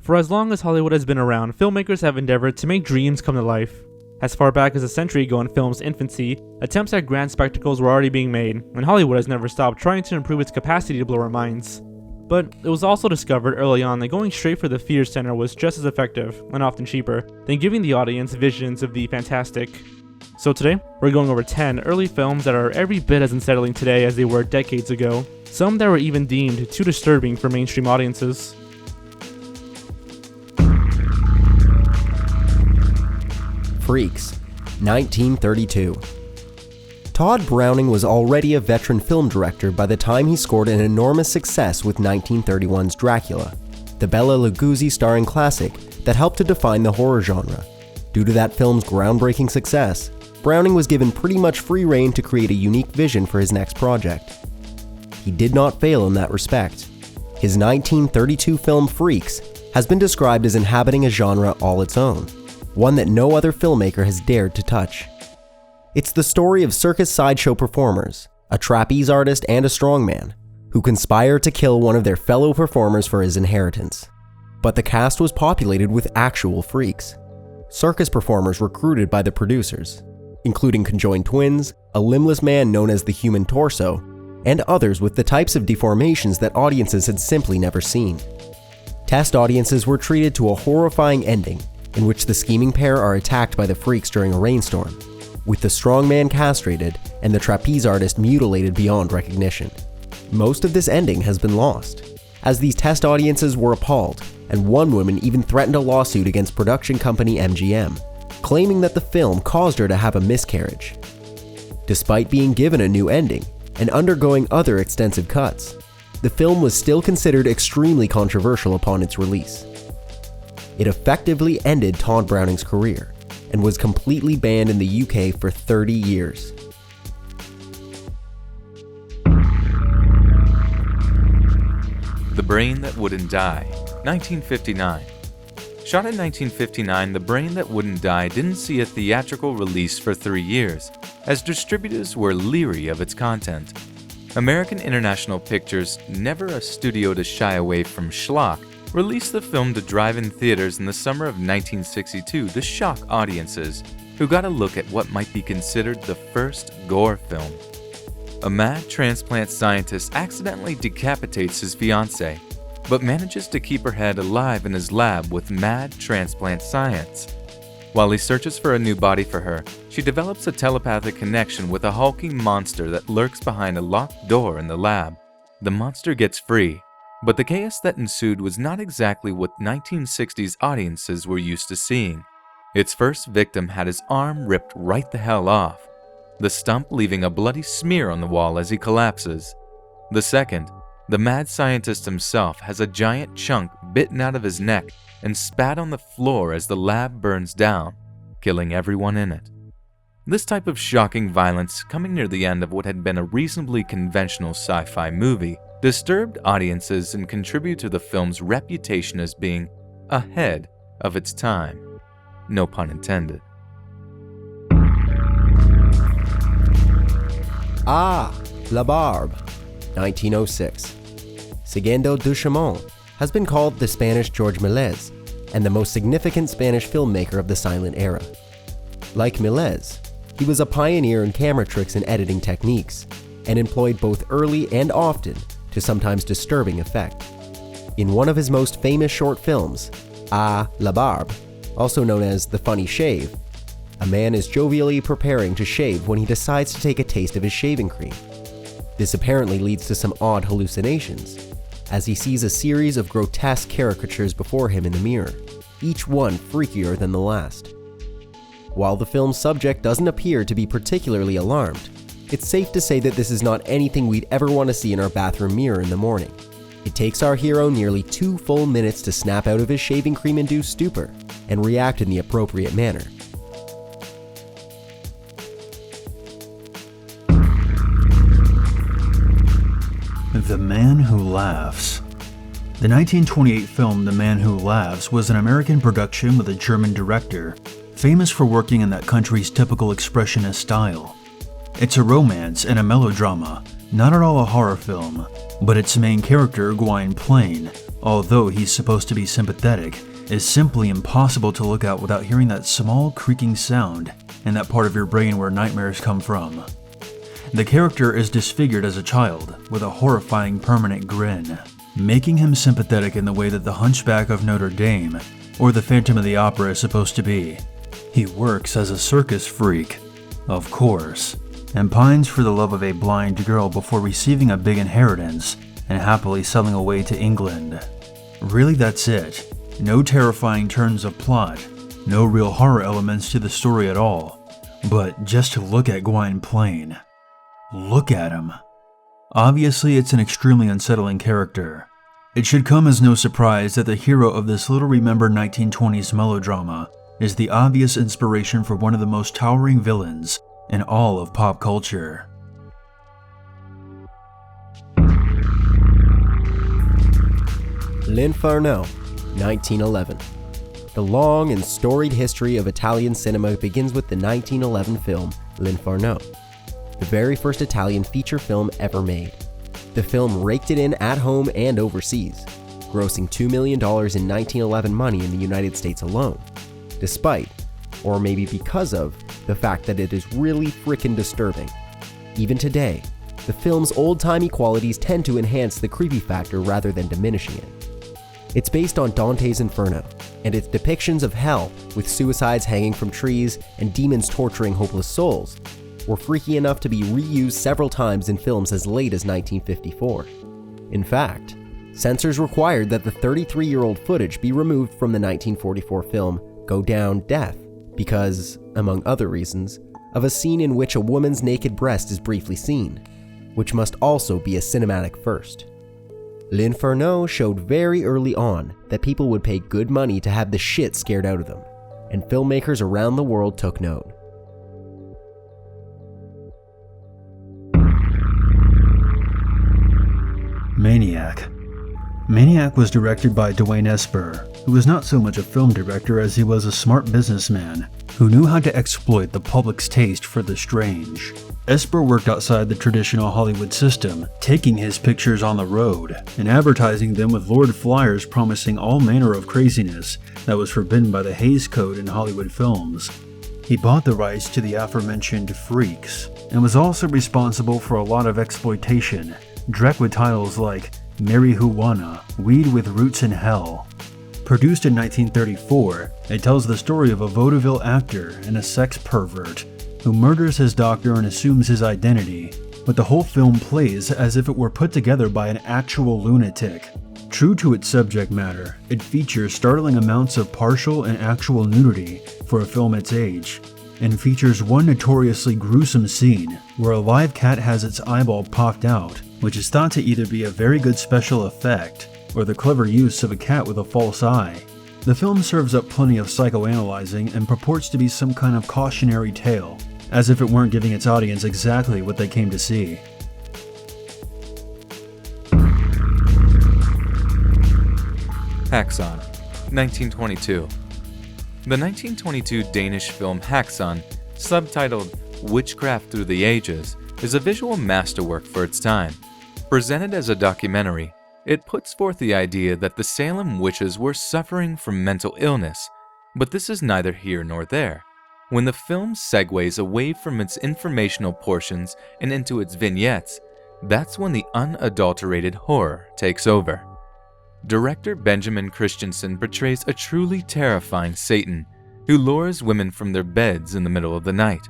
For as long as Hollywood has been around, filmmakers have endeavored to make dreams come to life. As far back as a century ago in film's infancy, attempts at grand spectacles were already being made, and Hollywood has never stopped trying to improve its capacity to blow our minds. But it was also discovered early on that going straight for the fear center was just as effective, and often cheaper, than giving the audience visions of the fantastic. So today, we're going over 10 early films that are every bit as unsettling today as they were decades ago, some that were even deemed too disturbing for mainstream audiences. Freaks, 1932. Todd Browning was already a veteran film director by the time he scored an enormous success with 1931's Dracula, the Bela Lugosi starring classic that helped to define the horror genre. Due to that film's groundbreaking success, Browning was given pretty much free rein to create a unique vision for his next project. He did not fail in that respect. His 1932 film Freaks has been described as inhabiting a genre all its own, one that no other filmmaker has dared to touch. It's the story of circus sideshow performers, a trapeze artist and a strongman, who conspire to kill one of their fellow performers for his inheritance. But the cast was populated with actual freaks, circus performers recruited by the producers, including conjoined twins, a limbless man known as the human torso, and others with the types of deformations that audiences had simply never seen. Test audiences were treated to a horrifying ending in which the scheming pair are attacked by the freaks during a rainstorm, with the strongman castrated and the trapeze artist mutilated beyond recognition. Most of this ending has been lost, as these test audiences were appalled, and one woman even threatened a lawsuit against production company MGM, claiming that the film caused her to have a miscarriage. Despite being given a new ending and undergoing other extensive cuts, the film was still considered extremely controversial upon its release. It effectively ended Todd Browning's career and was completely banned in the UK for 30 years. The Brain That Wouldn't Die, 1959. Shot in 1959, The Brain That Wouldn't Die didn't see a theatrical release for 3 years, as distributors were leery of its content. American International Pictures, never a studio to shy away from schlock, released the film to drive-in theaters in the summer of 1962 to shock audiences who got a look at what might be considered the first gore film. A mad transplant scientist accidentally decapitates his fiancée, but manages to keep her head alive in his lab with mad transplant science. While he searches for a new body for her, she develops a telepathic connection with a hulking monster that lurks behind a locked door in the lab. The monster gets free, but the chaos that ensued was not exactly what 1960s audiences were used to seeing. Its first victim had his arm ripped right the hell off, the stump leaving a bloody smear on the wall as he collapses. The second, the mad scientist himself, has a giant chunk bitten out of his neck and spat on the floor as the lab burns down, killing everyone in it. This type of shocking violence, coming near the end of what had been a reasonably conventional sci-fi movie, disturbed audiences and contributed to the film's reputation as being ahead of its time. No pun intended. La Barbe, 1906. Segundo Duchamp has been called the Spanish George Méliès and the most significant Spanish filmmaker of the silent era. Like Méliès, he was a pioneer in camera tricks and editing techniques, and employed both early and often to sometimes disturbing effect. In one of his most famous short films, La Barbe, also known as The Funny Shave, a man is jovially preparing to shave when he decides to take a taste of his shaving cream. This apparently leads to some odd hallucinations, as he sees a series of grotesque caricatures before him in the mirror, each one freakier than the last. While the film's subject doesn't appear to be particularly alarmed, it's safe to say that this is not anything we'd ever want to see in our bathroom mirror in the morning. It takes our hero nearly 2 full minutes to snap out of his shaving cream-induced stupor and react in the appropriate manner. The Man Who Laughs. The 1928 film The Man Who Laughs was an American production with a German director, famous for working in that country's typical expressionist style. It's a romance and a melodrama Not at all a horror film, but its main character, Gwynplaine, although he's supposed to be sympathetic, is simply impossible to look at without hearing that small creaking sound in that part of your brain where nightmares come from. The character is disfigured as a child with a horrifying permanent grin, making him sympathetic in the way that the Hunchback of Notre Dame or the Phantom of the Opera is supposed to be. He works as a circus freak, of course, and pines for the love of a blind girl before receiving a big inheritance and happily sailing away to England. Really, that's it. No terrifying turns of plot, no real horror elements to the story at all, but just to look at Gwynplaine. Look at him. Obviously, it's an extremely unsettling character. It should come as no surprise that the hero of this little remembered 1920s melodrama is the obvious inspiration for one of the most towering villains in all of pop culture. L'Inferno, 1911. The long and storied history of Italian cinema begins with the 1911 film L'Inferno, the very first Italian feature film ever made. The film raked it in at home and overseas, grossing $2 million in 1911 money in the United States alone, despite, or maybe because of, the fact that it is really frickin' disturbing. Even today, the film's old-timey qualities tend to enhance the creepy factor rather than diminishing it. It's based on Dante's Inferno, and its depictions of hell, with suicides hanging from trees and demons torturing hopeless souls, were freaky enough to be reused several times in films as late as 1954. In fact, censors required that the 33-year-old footage be removed from the 1944 film Go Down Death because, among other reasons, of a scene in which a woman's naked breast is briefly seen, which must also be a cinematic first. L'Inferno showed very early on that people would pay good money to have the shit scared out of them, and filmmakers around the world took note. MANIAC. MANIAC was directed by Dwayne Esper, who was not so much a film director as he was a smart businessman who knew how to exploit the public's taste for the strange. Esper worked outside the traditional Hollywood system, taking his pictures on the road and advertising them with lurid flyers promising all manner of craziness that was forbidden by the Hays Code in Hollywood films. He bought the rights to the aforementioned freaks and was also responsible for a lot of exploitation, direct with titles like Marijuana, Weed with Roots in Hell. Produced in 1934, it tells the story of a vaudeville actor and a sex pervert who murders his doctor and assumes his identity, but the whole film plays as if it were put together by an actual lunatic. True to its subject matter, it features startling amounts of partial and actual nudity for a film its age, and features one notoriously gruesome scene where a live cat has its eyeball popped out, which is thought to either be a very good special effect or the clever use of a cat with a false eye. The film serves up plenty of psychoanalyzing and purports to be some kind of cautionary tale, as if it weren't giving its audience exactly what they came to see. HAXAN, 1922. The 1922 Danish film HAXAN, subtitled Witchcraft Through the Ages, is a visual masterwork for its time. Presented as a documentary, it puts forth the idea that the Salem witches were suffering from mental illness, but this is neither here nor there. When the film segues away from its informational portions and into its vignettes, that's when the unadulterated horror takes over. Director Benjamin Christensen portrays a truly terrifying Satan who lures women from their beds in the middle of the night.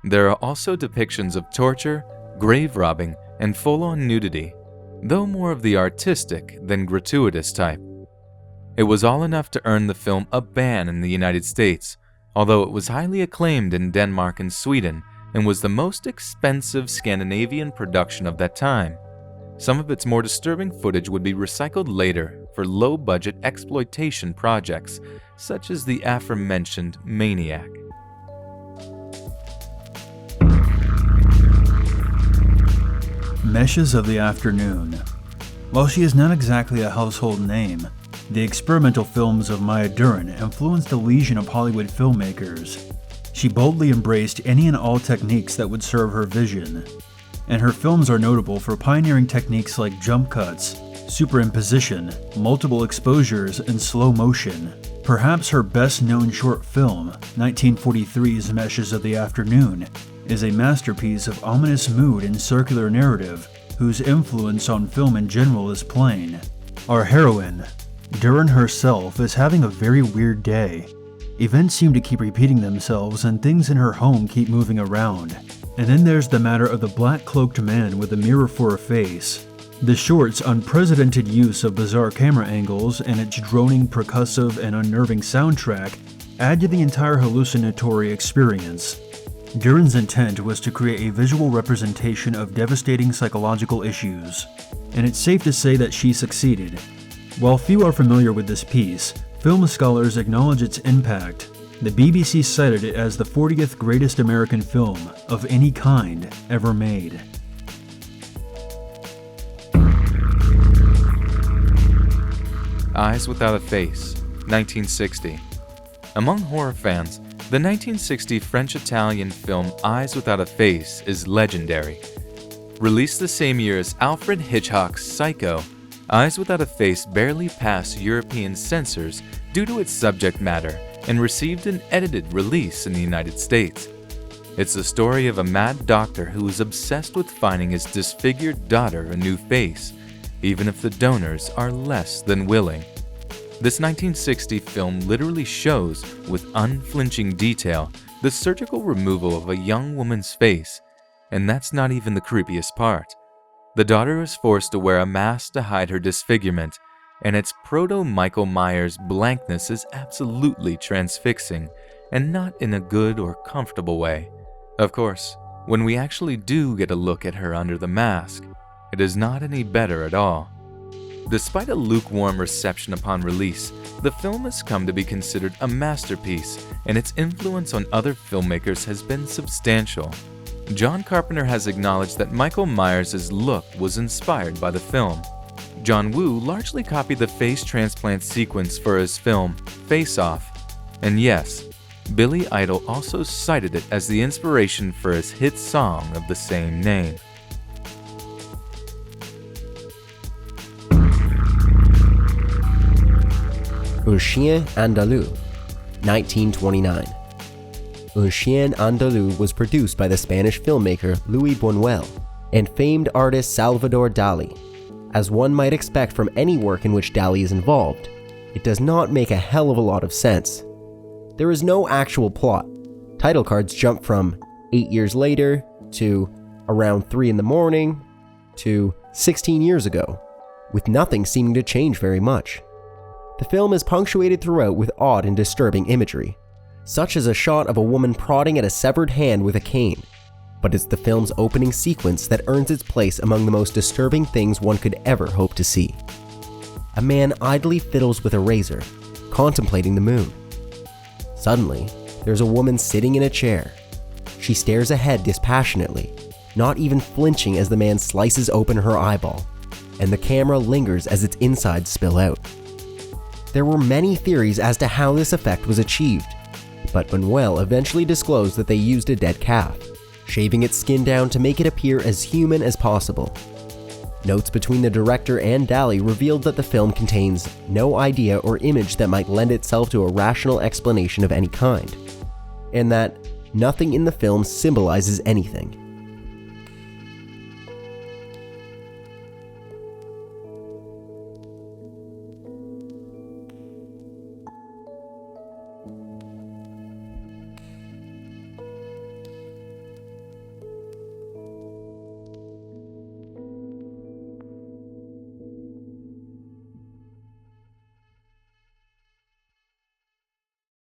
There are also depictions of torture, grave robbing, and full-on nudity, though more of the artistic than gratuitous type. It was all enough to earn the film a ban in the United States, although it was highly acclaimed in Denmark and Sweden and was the most expensive Scandinavian production of that time. Some of its more disturbing footage would be recycled later for low-budget exploitation projects, such as the aforementioned MANIAC. Meshes of the Afternoon. While she is not exactly a household name, the experimental films of Maya Deren influenced a legion of Hollywood filmmakers. She boldly embraced any and all techniques that would serve her vision. and her films are notable for pioneering techniques like jump cuts, superimposition, multiple exposures, and slow motion. Perhaps her best-known short film, 1943's Meshes of the Afternoon, is a masterpiece of ominous mood and circular narrative whose influence on film in general is plain. Our heroine, Duran herself, is having a very weird day. Events seem to keep repeating themselves and things in her home keep moving around. And then there's the matter of the black-cloaked man with a mirror for a face. The short's unprecedented use of bizarre camera angles and its droning, percussive, and unnerving soundtrack add to the entire hallucinatory experience. Duran's intent was to create a visual representation of devastating psychological issues, and it's safe to say that she succeeded. While few are familiar with this piece, film scholars acknowledge its impact. The BBC cited it as the 40th greatest American film of any kind ever made. Eyes Without a Face, 1960. Among horror fans, the 1960 French-Italian film Eyes Without a Face is legendary. Released the same year as Alfred Hitchcock's Psycho, Eyes Without a Face barely passed European censors due to its subject matter and received an edited release in the United States. It's the story of a mad doctor who is obsessed with finding his disfigured daughter a new face, even if the donors are less than willing. This 1960 film literally shows, with unflinching detail, the surgical removal of a young woman's face, and that's not even the creepiest part. The daughter is forced to wear a mask to hide her disfigurement, and its proto-Michael Myers blankness is absolutely transfixing, and not in a good or comfortable way. Of course, when we actually do get a look at her under the mask, it is not any better at all. Despite a lukewarm reception upon release, the film has come to be considered a masterpiece, and its influence on other filmmakers has been substantial. John Carpenter has acknowledged that Michael Myers' look was inspired by the film. John Woo largely copied the face transplant sequence for his film Face Off, and yes, Billy Idol also cited it as the inspiration for his hit song of the same name. Un Chien Andalou, 1929. Un Chien Andalou was produced by the Spanish filmmaker Luis Buñuel and famed artist Salvador Dali. As one might expect from any work in which Dali is involved, it does not make a hell of a lot of sense. There is no actual plot. Title cards jump from 8 years later to around 3 in the morning to 16 years ago, with nothing seeming to change very much. The film is punctuated throughout with odd and disturbing imagery, such as a shot of a woman prodding at a severed hand with a cane, but it's the film's opening sequence that earns its place among the most disturbing things one could ever hope to see. A man idly fiddles with a razor, contemplating the moon. Suddenly, there's a woman sitting in a chair. She stares ahead dispassionately, not even flinching as the man slices open her eyeball, and the camera lingers as its insides spill out. There were many theories as to how this effect was achieved, but Buñuel eventually disclosed that they used a dead calf, shaving its skin down to make it appear as human as possible. Notes between the director and Dali revealed that the film contains no idea or image that might lend itself to a rational explanation of any kind, and that nothing in the film symbolizes anything.